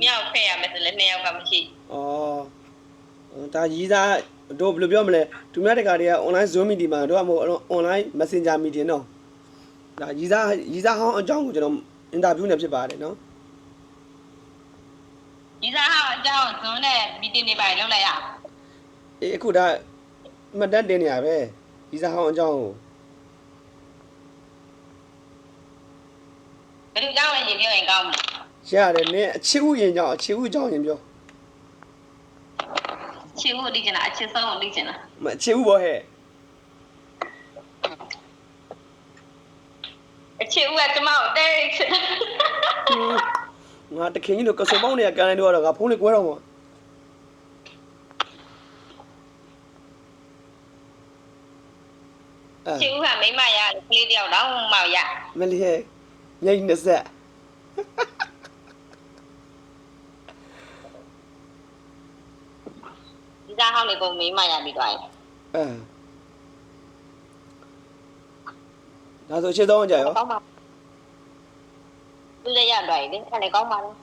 မြောက်ဖဲ့ရမယ်ဆိုလည်း2ယောက်ကမရှိဒါကြီးစားတို့ဘယ်လိုပြောမလဲသူများတကာတွေက online zoom meeting မှာတို့ကမဟုတ် online messenger meeting တော့ဒါကြီးစားဟောင်းအကြောင်းကိုကျွန်တော် interview နဲ့ဖြစ်ပါတယ်နော်ကြီးစားဟောင်းအကြောင်းဇွန်းနဲ့ meeting တွေပါလုပ်လိုက်ရအခုဒါမှတ်တမ်းတင်နေရပဲကြီးစားဟောင်းအကြောင်းကိုဘယ်လိုကြောင်းရင်ပြောရင်ကောင်းမလဲရတယ်နင်းအချစ်ဥယင်ကြောင်းအချစ်ဥကြောင်းရင်ပြောချစ်ဥလိကျင်တာအချစ်ဆုံးကိုလိကျင်တာမအချစ်ဥဘောဟဲ့အချစ်ဥကကျမကိုတဲ့ချစ်ငါတခင်ကြီးတို့ကစုံပေါင်းနေရကန်နေတော့ငါဖုန်းလေးကွဲတော့မှာချစ်ဥကမိမရကလေးတယောက်တော့မောက်ရမလေးဟဲ့မြိတ်20ဒီစားဟောင်းလေးကိုမိမရပြီးသွားရင်ဒါဆိုအချစ်ဆုံးအကြရောကောင်းပါသူလည်းရသွားပြီလေအဲ့လည်းကောင်းပါလား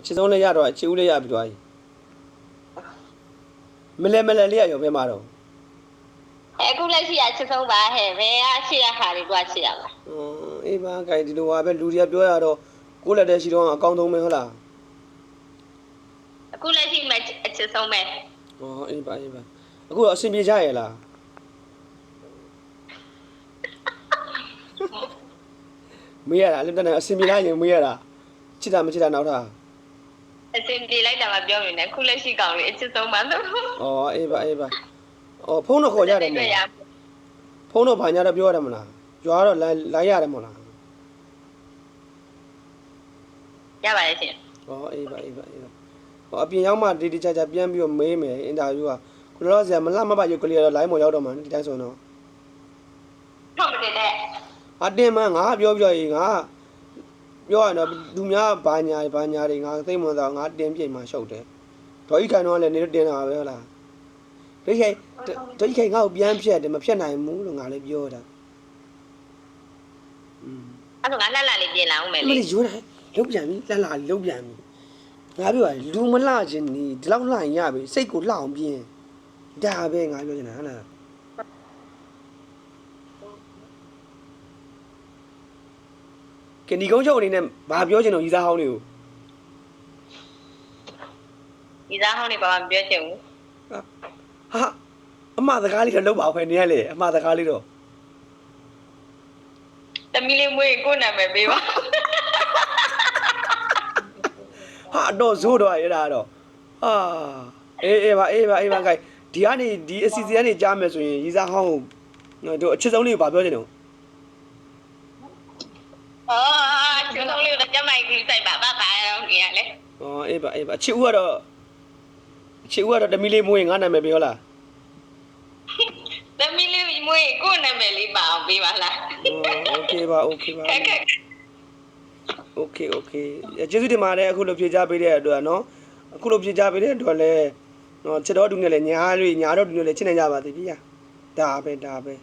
အချစ်ဆုံးလည်းရတော့အချစ်ဦးလည်းရပြီးသွားပြီမလဲလေးရရောဘယ်မှာတော့အခုလက်ရှိအချစ်ဆုံးပါဟဲ့ဘယ်အချစ်ရခါလေးတွားချစ်ရမှာအေးပါကြိုင်ဒီလိုပါပဲလူတွေကပြောရတော့ကိုယ်လက်တည်းရှိတော့အကောင်းဆုံးပဲဟုတ်လားအခုလက်ရှိမှအချစ်ဆုံးပဲအေးပါအခုတော့အဆင်ပြေကြရဲ့လားမေးရတာလည်းတန်းအဆင်ပြေလိုက်ရင်မေးရတာချစ်တာမချစ်တာနောက်ထားအဆင်ပြေလိုက်တာမှပြောနေတယ်ခုလက်ရှိကောင်လေးအချစ်ဆုံးပါလို့အေးပါဖုန်းတော့ခေါ်ကြတယ်မလားဖုန်းတော့ဘာညာတော့ပြောရတယ်မလားကြွားတော့လိုင်းရတယ်မလားရပါတယ်ရှင်အေးပါအပြင်ရောက်မှဒီချာပြန်ပြီးတော့မေးမယ်အင်တာဗျူးကခုတော့ဆရာမလှမပရုပ်ကလေးတော့ line ပေါ်ရောက်တော့မှဒီတိုင်းဆိုတော့ဟုတ်တယ်တဲ့အတင်းမငါပြောပြီးတော့ငါပြောရတော့လူများဘာညာတွေငါသိမွန်တော့ငါတင်းပြိမ်မှရှုပ်တယ်ဒေါ်ကြီးခိုင်တော့လည်းနေတင်းတာပဲဟုတ်လားဒေါ်ကြီးခိုင်ငါ့ကိုပြန်ဖြတ်တယ်မဖြတ်နိုင်ဘူးလို့ငါလည်းပြောတာအဲ့တော့ငါလှလေးပြင်လာအောင်မယ်လေမလေးရိုးတယ်လုတ်ပြန်ပြီလှလုတ်ပြန်ပြီငါပြောရလူမလှခြင်းနီဒီလောက်လှရင်ရပြီစိတ်ကိုလှအောင်ပြင်ဒါပဲငါပြောနေတာဟုတ်လားကနီကုန်းချုပ်အနေနဲ့ဘာပြောချင်တော့ရီစားဟောင်းတွေကိုရီစားဟောင်းတွေဘာမှပြောချင်ဘူးဟာအမစကားလေးတော့လုပ်ပါဦးခင်ဗျာလေအမစကားလေးတော့တမီးလေးမွေးကိုနာမည်ပေးပါဟာတော့ဇိုးတော့ရတာတော့အေးပါခိုင်ဒီကနေဒီအစီအစဉ်ကနေကြားမယ်ဆိုရင်ရီစားဟောင်းတို့အချစ်ဆုံးလေးကိုဘာပြောချင်တော့ချစ်ဆုံးလေးတော့ကျမိုက်ကြီးစိုက်ပါတော့ကြီးရလေအေးပါအချစ်ဦးကတော့တမီးလေးမွေးငါနာမည်ပြောလားတမီးလေးမွေးကိုနာမည်လေးပါအောင်ပေးပါလားโอเคပါโอเคကျေးဇူးတင်ပါတယ်အခုလိုဖြေချပေးတဲ့အတွက်နော်အခုလိုဖြေချပေးတဲ့အတွက်လည်းချစ်တော်သူနဲ့လည်းညာတော့သူနဲ့လည်းချစ်နိုင်ကြပါသေးဗျာဒါပဲ